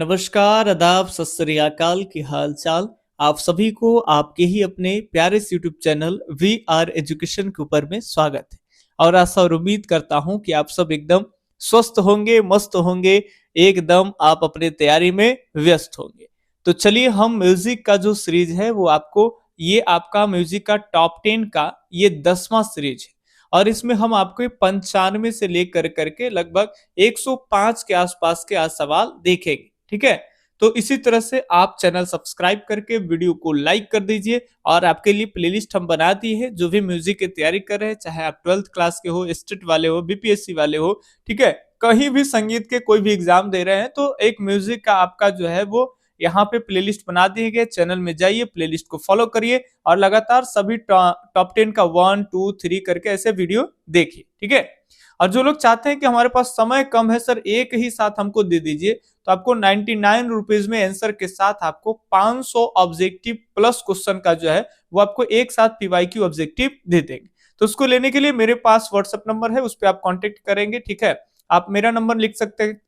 नमस्कार, आदाब, सत श्री अकाल, की हाल चाल। आप सभी को आपके ही अपने प्यारे से YouTube channel we are education के ऊपर में स्वागत है। और आशा और उम्मीद करता हूं कि आप सब एकदम स्वस्थ होंगे, मस्त होंगे, एकदम आप अपने तैयारी में व्यस्त होंगे। तो चलिए, हम म्यूजिक का जो सीरीज है वो ये आपका म्यूजिक का टॉप 10 का ये 10वां सीरीज है। और इसमें हम आपको 95 से लेकर करके लगभग 105 के आसपास के आज सवाल देखेंगे। ठीक है, तो इसी तरह से आप चैनल सब्सक्राइब करके वीडियो को लाइक कर दीजिए। और आपके लिए प्लेलिस्ट हम बना दी है, जो भी म्यूजिक की तैयारी कर रहे हैं, चाहे आप 12th क्लास के हो, स्टेट वाले हो, बीपीएससी वाले हो, ठीक है, कहीं भी संगीत के कोई भी एग्जाम दे रहे हैं, तो एक म्यूजिक का आपका जो है वो यहाँ पे प्लेलिस्ट बना दिए गए। चैनल में जाइए, प्लेलिस्ट को फॉलो करिए और लगातार सभी टॉप 10 का 1 2 3 करके ऐसे वीडियो देखिए। ठीक है, और जो लोग चाहते हैं कि हमारे पास समय कम है सर, एक ही साथ हमको दे दीजिए, तो आपको 99 रुपीज में आंसर के साथ आपको 500 ऑब्जेक्टिव प्लस क्वेश्चन का जो है वो आपको एक साथ पीवाईक्यू ऑब्जेक्टिव दे देंगे। तो उसको लेने के लिए मेरे पास व्हाट्सएप नंबर है, उस पर आप कांटेक्ट करेंगे। ठीक है, आप मेरा नंबर लिख सकते हैं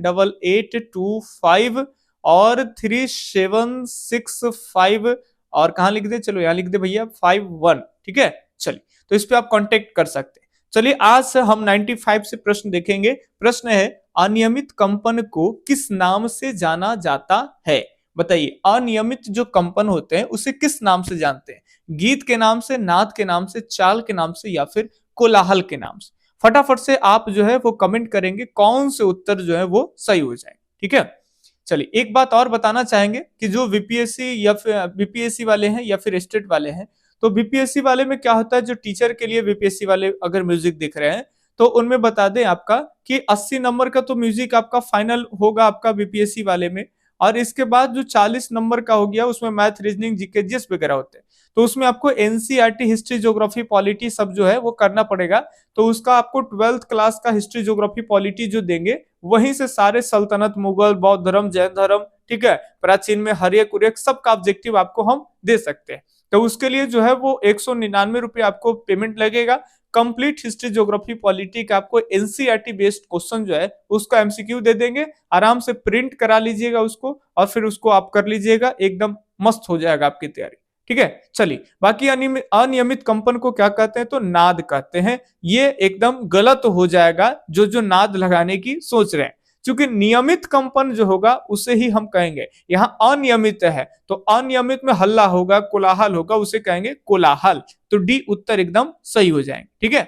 8825 और 3765, और कहाँ लिख दे, चलो यहाँ लिख दे भैया 51। ठीक है, चलिए, तो इस पे आप कांटेक्ट कर सकते हैं। चलिए, आज से हम 95 से प्रश्न देखेंगे। प्रश्न है, अनियमित कंपन को किस नाम से जाना जाता है? बताइए, अनियमित जो कंपन होते हैं उसे किस नाम से जानते हैं? गीत के नाम से, नाद के नाम से, चाल के नाम से, या फिर कोलाहल के नाम से? फटाफट से आप जो है वो कमेंट करेंगे, कौन से उत्तर जो है वो सही हो जाए। ठीक है, चलिए, एक बात और बताना चाहेंगे कि जो बीपीएससी या फिर बीपीएससी वाले हैं या फिर स्टेट वाले हैं, तो बीपीएससी वाले में क्या होता है, जो टीचर के लिए बीपीएससी वाले अगर म्यूजिक दिख रहे हैं, तो उनमें बता दें आपका कि 80 नंबर का तो म्यूजिक आपका फाइनल होगा आपका बीपीएससी वाले में। और इसके बाद जो 40 नंबर का हो गया, उसमें मैथ, रीजनिंग, जीके, जीएस वगैरह होते हैं। तो उसमें आपको एनसीईआरटी, हिस्ट्री, ज्योग्राफी, पॉलिटी सब जो है वो करना पड़ेगा। तो उसका आपको 12th क्लास का हिस्ट्री, ज्योग्राफी, पॉलिटी जो देंगे, वहीं से सारे सल्तनत, मुगल, बौद्ध धर्म, जैन धर्म, ठीक है, प्राचीन में हर्यक उर्यक सबका ऑब्जेक्टिव आपको हम दे सकते हैं। तो उसके लिए जो है वो 199 रुपये आपको पेमेंट लगेगा। कंप्लीट हिस्ट्री, ज्योग्राफी, पॉलिटी का आपको एनसीईआरटी बेस्ड क्वेश्चन जो है उसका एमसीक्यू दे देंगे। आराम से प्रिंट करा लीजिएगा उसको, और फिर उसको आप कर लीजिएगा, एकदम मस्त हो जाएगा आपकी तैयारी। ठीक है, चलिए, बाकी अनियमित कंपन को क्या कहते हैं, तो नाद कहते हैं। ये एकदम गलत हो जाएगा जो जो नाद लगाने की सोच रहे हैं, क्योंकि नियमित कंपन जो होगा उसे ही हम कहेंगे। यहाँ अनियमित है तो अनियमित में हल्ला होगा, कोलाहल होगा, उसे कहेंगे कोलाहल। तो डी उत्तर एकदम सही हो जाएंगे। ठीक है,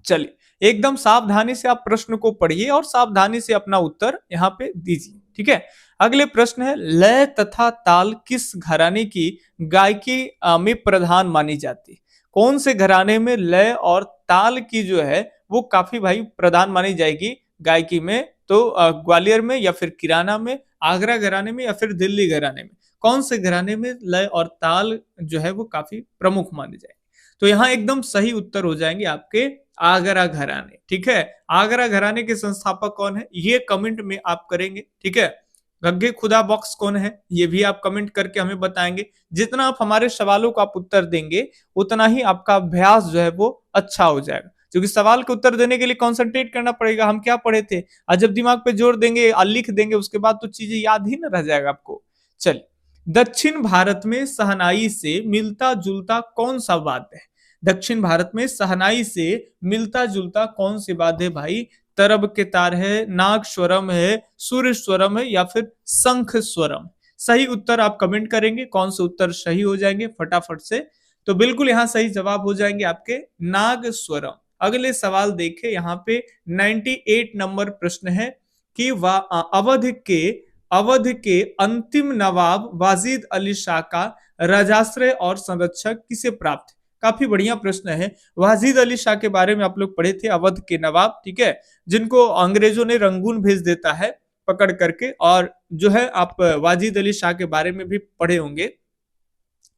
चलिए, एकदम सावधानी से आप प्रश्न को पढ़िए और सावधानी से अपना उत्तर यहाँ पे दीजिए। ठीक है, अगले प्रश्न है, लय तथा ताल किस घराने की गायकी में प्रधान मानी जाती है? कौन से घराने में लय और ताल की जो है वो काफी भाई प्रधान मानी जाएगी गायकी में? तो ग्वालियर में, या फिर किराना में, आगरा घराने में, या फिर दिल्ली घराने में? कौन से घराने में लय और ताल जो है वो काफी प्रमुख माने जाएंगे? तो यहाँ एकदम सही उत्तर हो जाएंगे आपके आगरा घराने। ठीक है, आगरा घराने के संस्थापक कौन है, ये कमेंट में आप करेंगे। ठीक है, गग्गे खुदा बॉक्स कौन है, ये भी आप कमेंट करके हमें बताएंगे। जितना आप हमारे सवालों का आप उत्तर देंगे, उतना ही आपका अभ्यास जो है वो अच्छा हो जाएगा। क्योंकि सवाल के उत्तर देने के लिए कॉन्सेंट्रेट करना पड़ेगा। हम क्या पढ़े थे, और जब दिमाग पे जोर देंगे और लिख देंगे, उसके बाद तो चीजें याद ही न रह जाएगा आपको। चलिए, दक्षिण भारत में शहनाई से मिलता जुलता कौन सा वाद्य है? दक्षिण भारत में शहनाई से मिलता जुलता कौन सी वाद्य है भाई? तरब के तार है, नाग स्वरम है, सूर्य स्वरम है, या फिर शंख स्वरम? सही उत्तर आप कमेंट करेंगे, कौन से उत्तर सही हो जाएंगे फटाफट से। तो बिल्कुल यहाँ सही जवाब हो जाएंगे आपके नाग स्वरम। अगले सवाल देखे, यहाँ पे 98 नंबर प्रश्न है कि अवध के अंतिम नवाब वाजिद अली शाह का राजाश्रय और संरक्षक किसे प्राप्त है? काफी बढ़िया प्रश्न है। वाजिद अली शाह के बारे में आप लोग पढ़े थे, अवध के नवाब, ठीक है, जिनको अंग्रेजों ने रंगून भेज देता है पकड़ करके। और जो है आप वाजिद अली शाह के बारे में भी पढ़े होंगे।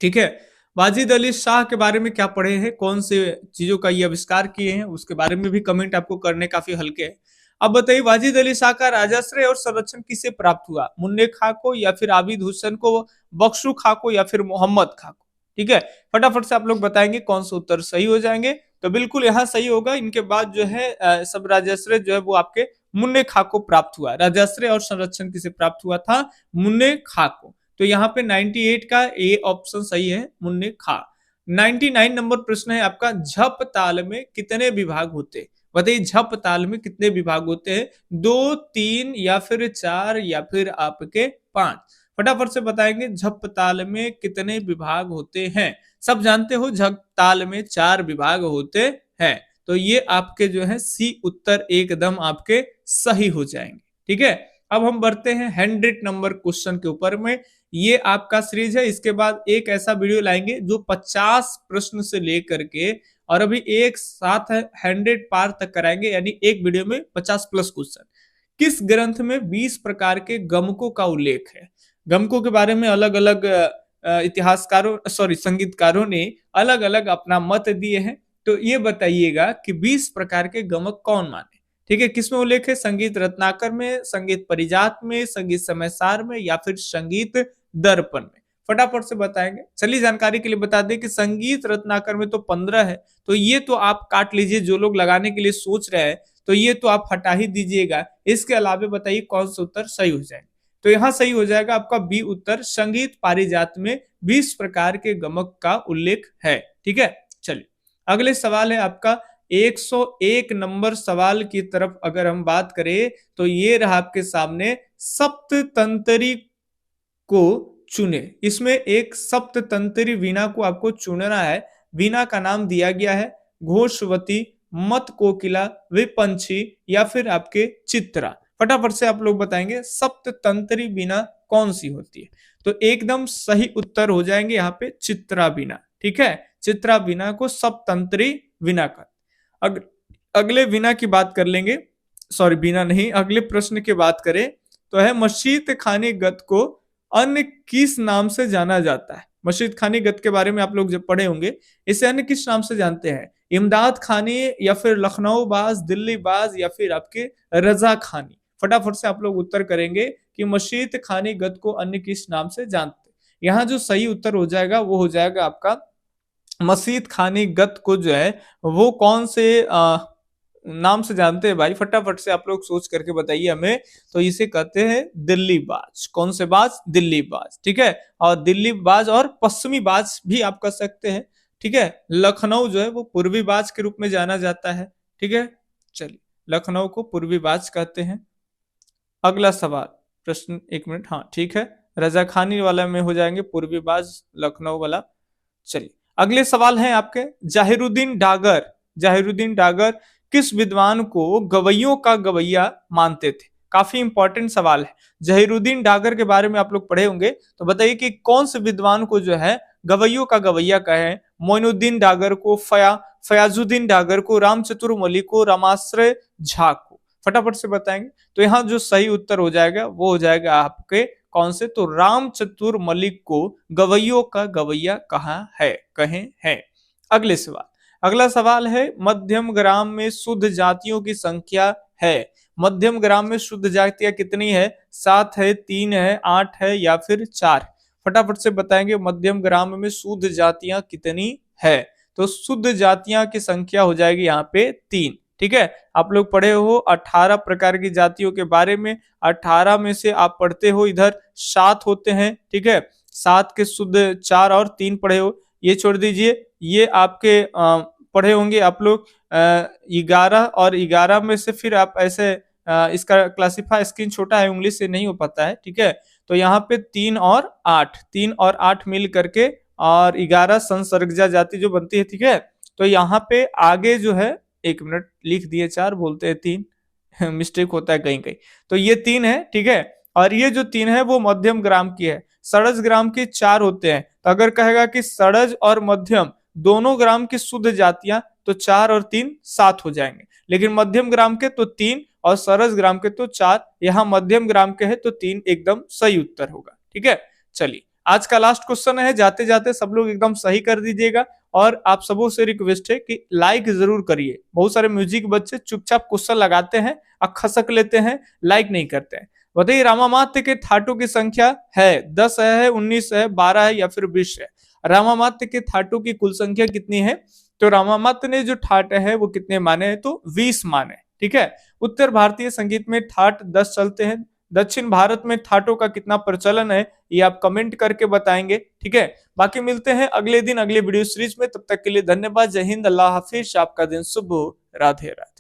ठीक है, वाजिद अली शाह के बारे में क्या पढ़े हैं, कौन से चीजों का ये आविष्कार किए हैं, उसके बारे में भी कमेंट आपको करने काफी हल्के है। अब बताइए, वाजिद अली शाह का राजाश्रय और संरक्षण किसे प्राप्त हुआ? मुन्ने खां को, या फिर आबिद हुसैन को, बख्शू खां को, या फिर मोहम्मद खां को? ठीक है, फटाफट से आप लोग बताएंगे कौन सा उत्तर सही हो जाएंगे। तो बिल्कुल यहाँ सही होगा। इनके बाद जो है सब राजाश्रय जो है वो आपके मुन्ने खां को प्राप्त हुआ। राजाश्रय और संरक्षण किसे प्राप्त हुआ था? मुन्ने खां को। तो यहाँ पे 98 का ए ऑप्शन सही है, मुन्ने खां। 99 नंबर प्रश्न है आपका, झप ताल में कितने विभाग होते हैं? बताइए झप ताल में कितने विभाग होते हैं? 2, 3 या फिर 4 या फिर आपके 5? फटाफट से बताएंगे झप ताल में कितने विभाग होते हैं। सब जानते हो झप ताल में 4 विभाग होते हैं। तो ये आपके जो है सी उत्तर एकदम आपके सही हो जाएंगे। ठीक है, अब हम बढ़ते हैं 100 नंबर क्वेश्चन के ऊपर में। ये आपका सीरीज है, इसके बाद एक ऐसा वीडियो लाएंगे जो 50 प्रश्न से लेकर के और अभी एक साथ 100 पार तक कराएंगे, यानी एक वीडियो में 50 प्लस क्वेश्चन। किस ग्रंथ में 20 प्रकार के गमकों का उल्लेख है? गमकों के बारे में अलग अलग इतिहासकारों संगीतकारों ने अलग अलग अपना मत दिए हैं। तो ये बताइएगा कि 20 प्रकार के गमक कौन माने? ठीक है, किसमें उल्लेख है? संगीत रत्नाकर में, संगीत परिजात में, संगीत समयसार में या फिर संगीत दर्पण में? फटाफट से बताएंगे। चलिए जानकारी के लिए बता दें कि संगीत रत्नाकर में तो 15 है, तो ये तो आप काट लीजिए। जो लोग लगाने के लिए सोच रहे हैं तो ये तो आप हटा ही दीजिएगा। इसके अलावा बताइए कौन सा उत्तर सही हो जाएगा? तो यहाँ सही हो जाएगा आपका बी उत्तर, संगीत पारिजात में 20 प्रकार के गमक का उल्लेख है। ठीक है, चलिए अगले सवाल है आपका 101 नंबर सवाल की तरफ अगर हम बात करें तो ये रहा आपके सामने, सप्ततंत्री को चुने। इसमें एक सप्ततंत्री वीणा को आपको चुनना है। वीणा का नाम दिया गया है घोषवती, मत कोकिला, विपंछी या फिर आपके चित्रा। फटाफट से आप लोग बताएंगे सप्ततंत्री वीणा कौन सी होती है? तो एकदम सही उत्तर हो जाएंगे यहाँ पे चित्रा वीणा। ठीक है, चित्रा वीणा को सप्ततंत्री वीणा का। अगले वीणा की बात कर लेंगे, सॉरी वीणा नहीं, अगले प्रश्न की बात करें तो है मशीत खानी गत को अन्य किस नाम से जाना जाता है? मशीद खानी गत के बारे में आप लोग जब पढ़े होंगे, इसे अन्य किस नाम से जानते हैं? इमदाद खानी या फिर लखनऊ बाज, दिल्ली बाज या फिर आपके रजा खानी? फटाफट से आप लोग उत्तर करेंगे कि मशीद खानी गत को अन्य किस नाम से जानते हैं। यहाँ जो सही उत्तर हो जाएगा वो हो जाएगा आपका मशीद खानी गत को जो है वो कौन से नाम से जानते हैं भाई? फटाफट से आप लोग सोच करके बताइए हमें। तो इसे कहते हैं दिल्ली बाज। कौन से बाज? दिल्ली बाज। ठीक है, और दिल्ली बाज और पश्चिमी बाज भी आप कह सकते हैं। ठीक है, लखनऊ जो है वो पूर्वी बाज के रूप में जाना जाता है। ठीक है, चलिए लखनऊ को पूर्वी बाज कहते हैं। अगला सवाल प्रश्न, एक मिनट, हाँ ठीक है, रजा खानी वाला में हो जाएंगे पूर्वी बाज लखनऊ वाला। चलिए अगले सवाल है आपके, जाहिरुद्दीन डागर। जाहिरुद्दीन डागर किस विद्वान को गवैयों का गवैया मानते थे? काफी इंपॉर्टेंट सवाल है। जहीरुद्दीन डागर के बारे में आप लोग पढ़े होंगे, तो बताइए कि कौन से विद्वान को जो है गवैयों का गवैया कहे? मोइनुद्दीन डागर को, फयाजुद्दीन डागर को, रामचतुर मलिक को, रामाश्रय झा को? फटाफट से बताएंगे। तो यहाँ जो सही उत्तर हो जाएगा वो हो जाएगा आपके कौन से? तो रामचतुर मलिक को गवैयों का गवैया कहे हैं। अगले सवाल, अगला सवाल है, मध्यम ग्राम में शुद्ध जातियों की संख्या है। मध्यम ग्राम में शुद्ध जातियां कितनी है? 7 है, 3 है, 8 है या फिर 4? फटाफट से बताएंगे मध्यम ग्राम में शुद्ध जातियां कितनी है? तो शुद्ध जातियां की संख्या हो जाएगी यहाँ पे 3। ठीक है, आप लोग पढ़े हो 18 प्रकार की जातियों के बारे में। 18 में से आप पढ़ते हो इधर 7 होते हैं। ठीक है, 7 के शुद्ध 4 और 3 पढ़े हो, ये छोड़ दीजिए। ये आपके पढ़े होंगे आप लोग 11 और 11 में से फिर आप ऐसे इसका क्लासिफाई स्क्रीन छोटा है, उंगली से नहीं हो पाता है। ठीक है, तो यहाँ पे 3 और 8 मिल करके और 11 संसर्गजा जाति जो बनती है। ठीक है, तो यहाँ पे आगे जो है, एक मिनट, लिख दिए 4, बोलते हैं 3 मिस्टेक होता है कहीं कहीं। तो ये 3 है। ठीक है, और ये जो 3 है वो मध्यम ग्राम की है। सड़ज ग्राम के 4 होते हैं। तो अगर कहेगा कि सड़ज और मध्यम दोनों ग्राम की शुद्ध जातियां, तो 4 और 3 7 हो जाएंगे। लेकिन मध्यम ग्राम के तो 3 और सरस ग्राम के तो 4, यहाँ मध्यम ग्राम के है तो 3 एकदम सही उत्तर होगा। ठीक है, चलिए आज का लास्ट क्वेश्चन है, जाते जाते सब लोग एकदम सही कर दीजिएगा। और आप सबों से रिक्वेस्ट है कि लाइक जरूर करिए। बहुत सारे म्यूजिक बच्चे चुपचाप क्वेश्चन लगाते हैं और खसक लेते हैं, लाइक नहीं करते हैं। बताइए रामामात्य के थाटों की संख्या है? 10 है, 19 है, 12 है या फिर 20 है? रामामात्य के थाटों की कुल संख्या कितनी है? तो रामामात्य ने जो ठाट है वो कितने माने हैं? तो 20 माने। ठीक है। उत्तर भारतीय संगीत में ठाट 10 चलते हैं। दक्षिण भारत में ठाटों का कितना प्रचलन है ये आप कमेंट करके बताएंगे, ठीक है। बाकी मिलते हैं अगले दिन अगले वीडियो सीरीज में, तब तक के लिए धन्यवाद। जय हिंद, अल्लाह हाफिज, आपका दिन शुभ हो, राधे राधे।